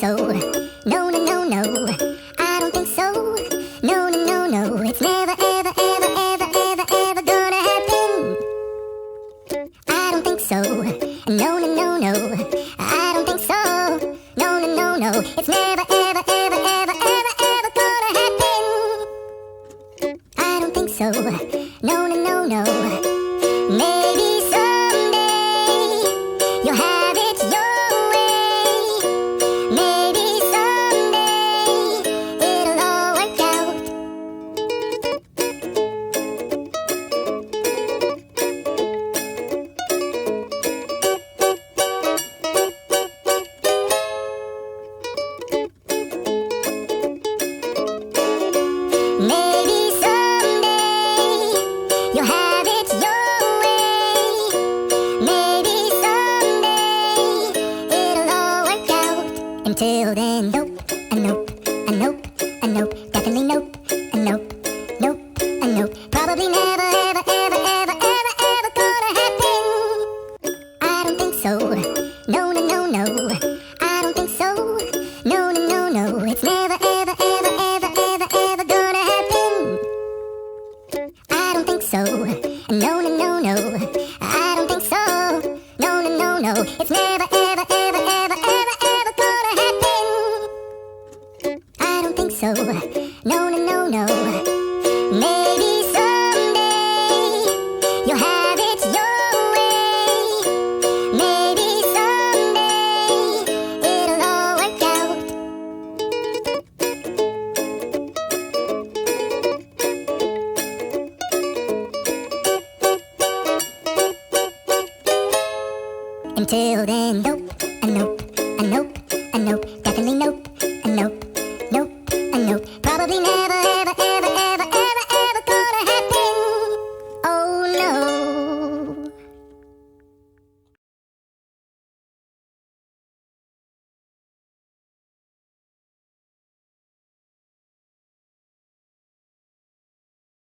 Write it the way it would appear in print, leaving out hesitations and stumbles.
so. No, no, no, no. I don't think so. No, no, no, no. It's never, ever, ever, ever, ever, ever gonna happen. I don't think so. No, no, no, no. I don't think so. No, no, no, no. It's never, ever, ever, ever, ever, ever gonna happen. I don't think so. No, no, no, no. Maybe someday you'll have it your way. Maybe someday it'll all work out. Maybe someday you'll have it your way. Maybe someday it'll all work out. Until then, nope, a nope, a nope, a nope, definitely nope, a nope, nope, a nope. Probably never, ever, ever, ever, ever, ever gonna happen. I don't think so. No, no, no, no. I don't think so. No, no, no, no. It's never, ever, ever, ever, ever, ever gonna happen. I don't think so. No, no, no, no. I don't think so. No, no, no, no. It's never, ever, ever, ever, ever, ever gonna happen. I don't think so. No, no, no, no. Maybe someday you'll have it your way. Maybe someday it'll all work out. Until then, nope, a nope, a nope, a nope, definitely nope, a nope, nope, a nope. Probably never,